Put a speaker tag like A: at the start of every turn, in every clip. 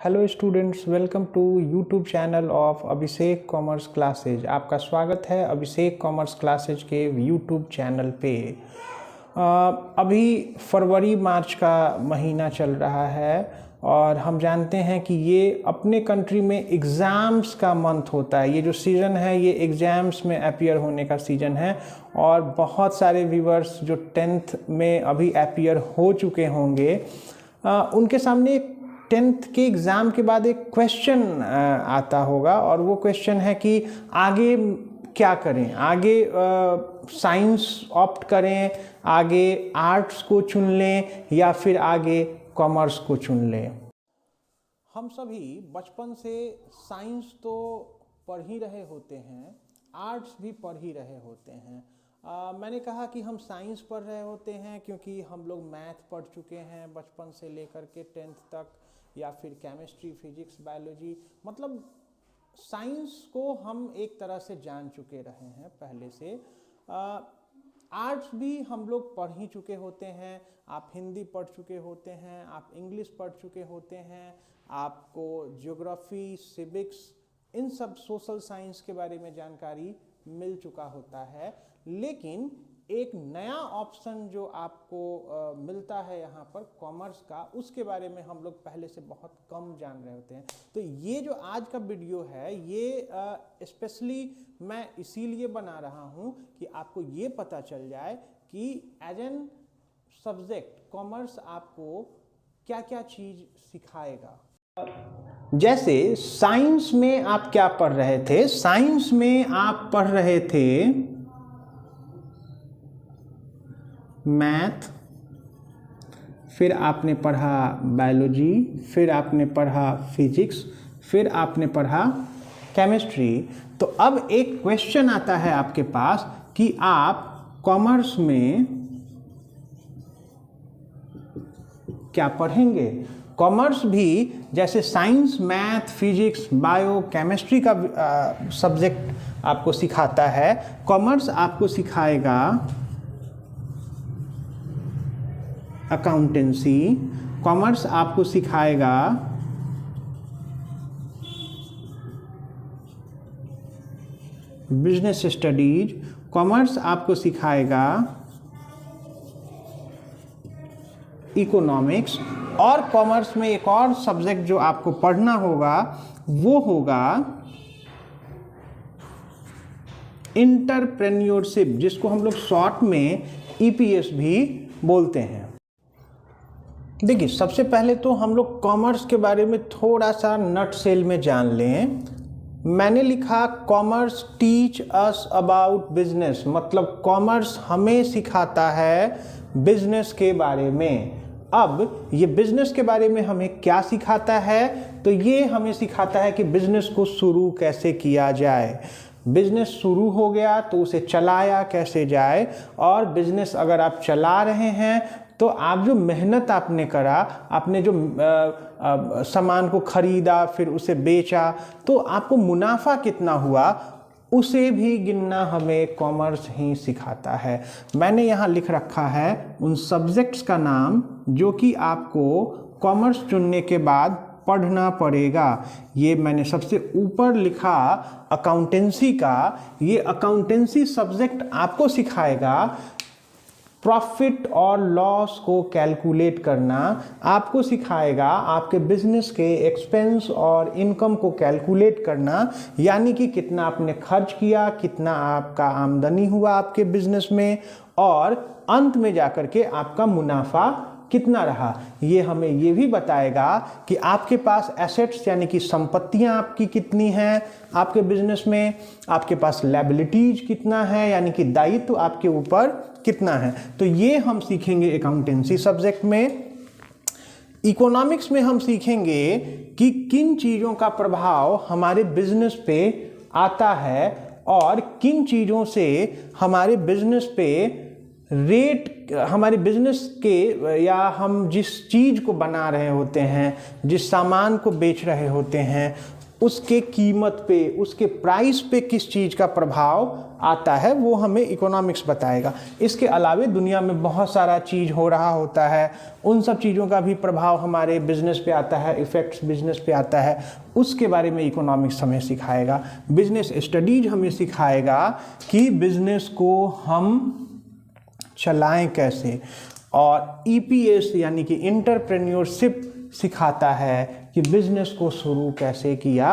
A: Hello students, welcome to YouTube channel of Abhishek commerce classes. आपका स्वागत है अभिषेक कॉमर्स क्लासेज के यूट्यूब चैनल पे। अभी फरवरी मार्च का महीना चल रहा है और हम जानते हैं कि ये अपने कंट्री में एग्ज़ाम्स का मंथ होता है। ये जो सीज़न है ये एग्ज़ाम्स में अपीयर होने का सीज़न है और बहुत सारे व्यूअर्स जो 10th में अभी अपीयर हो चुके होंगे उनके सामने 10th के एग्ज़ाम के बाद एक क्वेश्चन आता होगा और वो क्वेश्चन है कि आगे क्या करें, आगे साइंस ऑप्ट करें, आगे आर्ट्स को चुन लें या फिर आगे कॉमर्स को चुन लें। हम सभी बचपन से साइंस तो पढ़ ही रहे होते हैं, आर्ट्स भी पढ़ ही रहे होते हैं। मैंने कहा कि हम साइंस पढ़ रहे होते हैं क्योंकि हम लोग मैथ पढ़ चुके हैं बचपन से लेकर के 10th तक, या फिर केमिस्ट्री, फिजिक्स, बायोलॉजी, मतलब साइंस को हम एक तरह से जान चुके रहे हैं पहले से। आर्ट्स भी हम लोग पढ़ ही चुके होते हैं। आप हिंदी पढ़ चुके होते हैं, आप इंग्लिश पढ़ चुके होते हैं, आपको ज्योग्राफी, सिविक्स, इन सब सोशल साइंस के बारे में जानकारी मिल चुका होता है। लेकिन एक नया ऑप्शन जो आपको मिलता है यहाँ पर कॉमर्स का, उसके बारे में हम लोग पहले से बहुत कम जान रहे होते हैं। तो ये जो आज का वीडियो है ये स्पेशली मैं इसीलिए बना रहा हूँ कि आपको ये पता चल जाए कि एज एन सब्जेक्ट कॉमर्स आपको क्या क्या चीज़ सिखाएगा। जैसे साइंस में आप क्या पढ़ रहे थे? साइंस में आप पढ़ रहे थे मैथ, फिर आपने पढ़ा बायोलॉजी, फिर आपने पढ़ा फिजिक्स, फिर आपने पढ़ा केमिस्ट्री। तो अब एक क्वेश्चन आता है आपके पास कि आप कॉमर्स में क्या पढ़ेंगे। कॉमर्स भी जैसे science, math, physics, bio, chemistry का सब्जेक्ट आपको सिखाता है, कॉमर्स आपको सिखाएगा अकाउंटेंसी, कॉमर्स आपको सिखाएगा बिजनेस स्टडीज, कॉमर्स आपको सिखाएगा इकोनॉमिक्स, और कॉमर्स में एक और सब्जेक्ट जो आपको पढ़ना होगा वो होगा एंटरप्रेन्योरशिप, जिसको हम लोग शॉर्ट में ईपीएस भी बोलते हैं। देखिए, सबसे पहले तो हम लोग कॉमर्स के बारे में थोड़ा सा नट सेल में जान लें। मैंने लिखा commerce teach us about business, मतलब कॉमर्स हमें सिखाता है बिजनेस के बारे में। अब ये बिजनेस के बारे में हमें क्या सिखाता है? तो ये हमें सिखाता है कि बिजनेस को शुरू कैसे किया जाए, बिजनेस शुरू हो गया तो उसे चलाया कैसे जाए, और बिजनेस अगर आप चला रहे हैं तो आप जो मेहनत आपने करा, आपने जो सामान को खरीदा फिर उसे बेचा, तो आपको मुनाफा कितना हुआ उसे भी गिनना हमें कॉमर्स ही सिखाता है। मैंने यहाँ लिख रखा है उन सब्जेक्ट्स का नाम जो कि आपको कॉमर्स चुनने के बाद पढ़ना पड़ेगा। ये मैंने सबसे ऊपर लिखा अकाउंटेंसी का, ये अकाउंटेंसी सब्जेक्ट आपको सिखाएगा प्रॉफिट और लॉस को कैलकुलेट करना, आपको सिखाएगा आपके बिजनेस के एक्सपेंस और इनकम को कैलकुलेट करना, यानी कि कितना आपने खर्च किया, कितना आपका आमदनी हुआ आपके बिजनेस में, और अंत में जाकर के आपका मुनाफा कितना रहा। ये हमें ये भी बताएगा कि आपके पास एसेट्स यानी कि संपत्तियां आपकी कितनी हैं आपके बिजनेस में, आपके पास लायबिलिटीज कितना है यानी कि दायित्व आपके ऊपर कितना है। तो ये हम सीखेंगे अकाउंटेंसी सब्जेक्ट में। इकोनॉमिक्स में हम सीखेंगे कि किन चीज़ों का प्रभाव हमारे बिजनेस पे आता है और किन चीज़ों से हमारे बिजनेस पे रेट, हमारे बिजनेस के, या हम जिस चीज़ को बना रहे होते हैं, जिस सामान को बेच रहे होते हैं, उसके कीमत पे, उसके प्राइस पे किस चीज़ का प्रभाव आता है वो हमें इकोनॉमिक्स बताएगा। इसके अलावे दुनिया में बहुत सारा चीज़ हो रहा होता है, उन सब चीज़ों का भी प्रभाव हमारे बिजनेस पे आता है, इफ़ेक्ट्स बिजनेस पे आता है, उसके बारे में इकोनॉमिक्स हमें सिखाएगा। बिजनेस स्टडीज हमें सिखाएगा कि बिजनेस को हम चलाएं कैसे, और ईपीएस यानी कि एंटरप्रेन्योरशिप सिखाता है कि बिजनेस को शुरू कैसे किया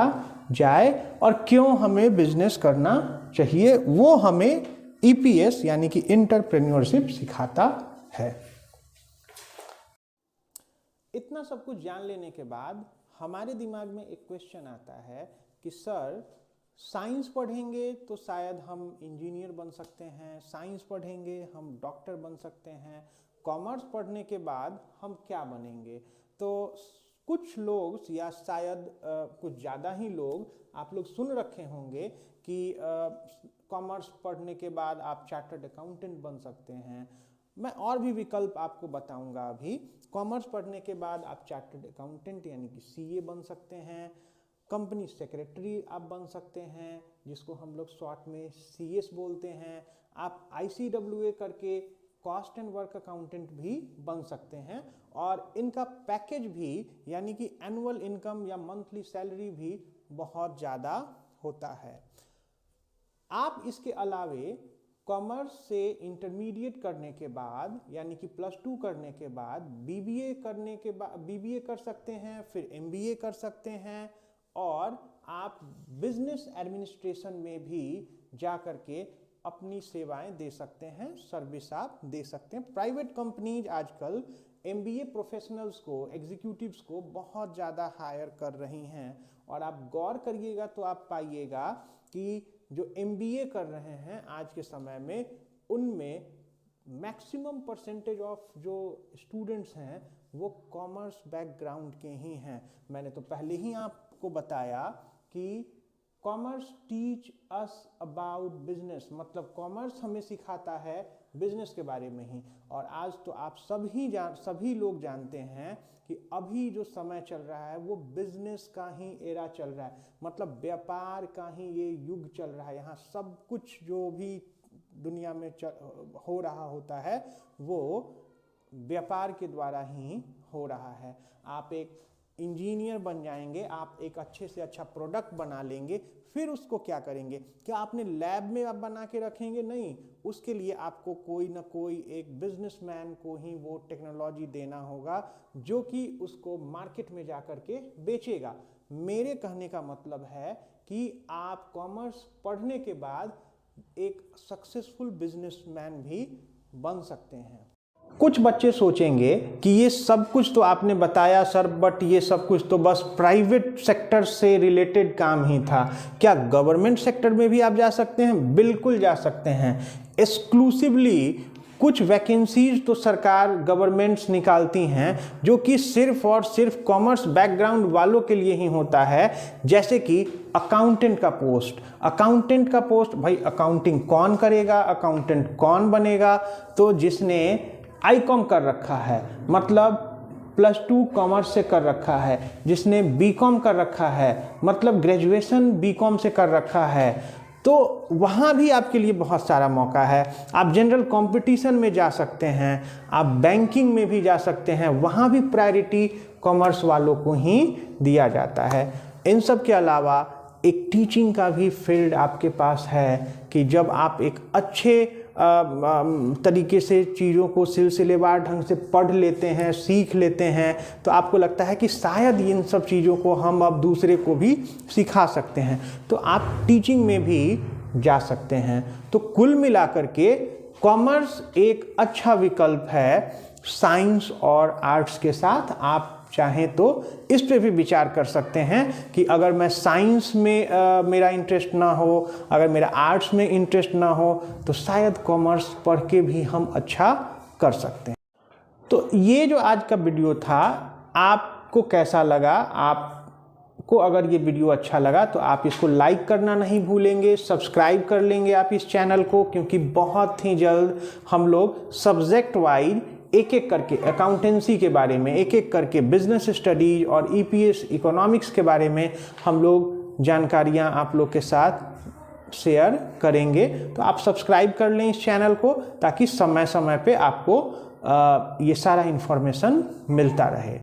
A: जाए और क्यों हमें बिजनेस करना चाहिए, वो हमें ईपीएस यानी कि एंटरप्रेन्योरशिप सिखाता है। इतना सब कुछ जान लेने के बाद हमारे दिमाग में एक क्वेश्चन आता है कि सर साइंस पढ़ेंगे तो शायद हम इंजीनियर बन सकते हैं, साइंस पढ़ेंगे हम डॉक्टर बन सकते हैं, कॉमर्स पढ़ने के बाद हम क्या बनेंगे। तो कुछ लोग या शायद कुछ ज़्यादा ही लोग आप लोग सुन रखे होंगे कि कॉमर्स पढ़ने के बाद आप चार्टर्ड अकाउंटेंट बन सकते हैं। मैं और भी विकल्प आपको बताऊंगा अभी। कॉमर्स पढ़ने के बाद आप चार्टर्ड अकाउंटेंट यानी कि सीए बन सकते हैं, कंपनी सेक्रेटरी आप बन सकते हैं जिसको हम लोग शॉर्ट में सीएस बोलते हैं, आप आईसीडब्ल्यूए करके कॉस्ट एंड वर्क अकाउंटेंट भी बन सकते हैं, और इनका पैकेज भी यानी कि एनुअल इनकम या मंथली सैलरी भी बहुत ज़्यादा होता है। आप इसके अलावे कॉमर्स से इंटरमीडिएट करने के बाद यानी कि +2 करने के बाद बीबीए करने के बाद बीबीए कर सकते हैं, फिर एमबीए कर सकते हैं, और आप बिजनेस एडमिनिस्ट्रेशन में भी जा कर के अपनी सेवाएं दे सकते हैं, सर्विस आप दे सकते हैं। प्राइवेट कंपनीज आजकल एमबीए प्रोफेशनल्स को, एग्जीक्यूटिव्स को बहुत ज़्यादा हायर कर रही हैं, और आप गौर करिएगा तो आप पाइएगा कि जो एमबीए कर रहे हैं आज के समय में उनमें मैक्सिमम परसेंटेज ऑफ जो स्टूडेंट्स हैं वो कॉमर्स बैकग्राउंड के ही हैं। मैंने तो पहले ही आपको बताया कि commerce teach us about business, मतलब कॉमर्स हमें सिखाता है बिजनेस के बारे में ही। और आज तो आप सभी लोग जानते हैं कि अभी जो समय चल रहा है वो बिजनेस का ही एरा चल रहा है, मतलब व्यापार का ही ये युग चल रहा है। यहाँ सब कुछ जो भी दुनिया में हो रहा होता है वो व्यापार के द्वारा ही हो रहा है। आप एक इंजीनियर बन जाएंगे, आप एक अच्छे से अच्छा प्रोडक्ट बना लेंगे, फिर उसको क्या करेंगे? क्या आपने लैब में आप बना के रखेंगे? नहीं, उसके लिए आपको कोई ना कोई एक बिजनेसमैन को ही वो टेक्नोलॉजी देना होगा जो कि उसको मार्केट में जा कर के बेचेगा। मेरे कहने का मतलब है कि आप कॉमर्स पढ़ने के बाद एक सक्सेसफुल बिजनेसमैन भी बन सकते हैं। कुछ बच्चे सोचेंगे कि ये सब कुछ तो आपने बताया सर, बट ये सब कुछ तो बस प्राइवेट सेक्टर से रिलेटेड काम ही था, क्या गवर्नमेंट सेक्टर में भी आप जा सकते हैं? बिल्कुल जा सकते हैं। एक्सक्लूसिवली कुछ वैकेंसीज तो सरकार गवर्नमेंट्स निकालती हैं जो कि सिर्फ और सिर्फ कॉमर्स बैकग्राउंड वालों के लिए ही होता है, जैसे कि अकाउंटेंट का पोस्ट। अकाउंटेंट का पोस्ट, भाई अकाउंटिंग कौन करेगा, अकाउंटेंट कौन बनेगा? तो जिसने आईकॉम कर रखा है, मतलब +2 कॉमर्स से कर रखा है, जिसने बीकॉम कर रखा है, मतलब ग्रेजुएशन बीकॉम से कर रखा है, तो वहाँ भी आपके लिए बहुत सारा मौका है। आप जनरल कंपटीशन में जा सकते हैं, आप बैंकिंग में भी जा सकते हैं, वहाँ भी प्रायोरिटी कॉमर्स वालों को ही दिया जाता है। इन सब के अलावा एक टीचिंग का भी फील्ड आपके पास है कि जब आप एक अच्छे तरीके से चीज़ों को सिलसिलेवार ढंग से पढ़ लेते हैं, सीख लेते हैं, तो आपको लगता है कि शायद इन सब चीज़ों को हम अब दूसरे को भी सिखा सकते हैं, तो आप टीचिंग में भी जा सकते हैं। तो कुल मिलाकर के कॉमर्स एक अच्छा विकल्प है साइंस और आर्ट्स के साथ। आप चाहें तो इस पे भी विचार कर सकते हैं कि अगर मैं साइंस में मेरा इंटरेस्ट ना हो, अगर मेरा आर्ट्स में इंटरेस्ट ना हो, तो शायद कॉमर्स पढ़ के भी हम अच्छा कर सकते हैं। तो ये जो आज का वीडियो था, आपको कैसा लगा? आपको अगर ये वीडियो अच्छा लगा तो आप इसको लाइक करना नहीं भूलेंगे, सब्सक्राइब कर लेंगे आप इस चैनल को, क्योंकि बहुत ही जल्द हम लोग सब्जेक्ट वाइज एक एक करके अकाउंटेंसी के बारे में, एक एक करके बिजनेस स्टडीज और ईपीएस इकोनॉमिक्स के बारे में हम लोग जानकारियाँ आप लोग के साथ शेयर करेंगे। तो आप सब्सक्राइब कर लें इस चैनल को, ताकि समय समय पे आपको ये सारा इन्फॉर्मेशन मिलता रहे।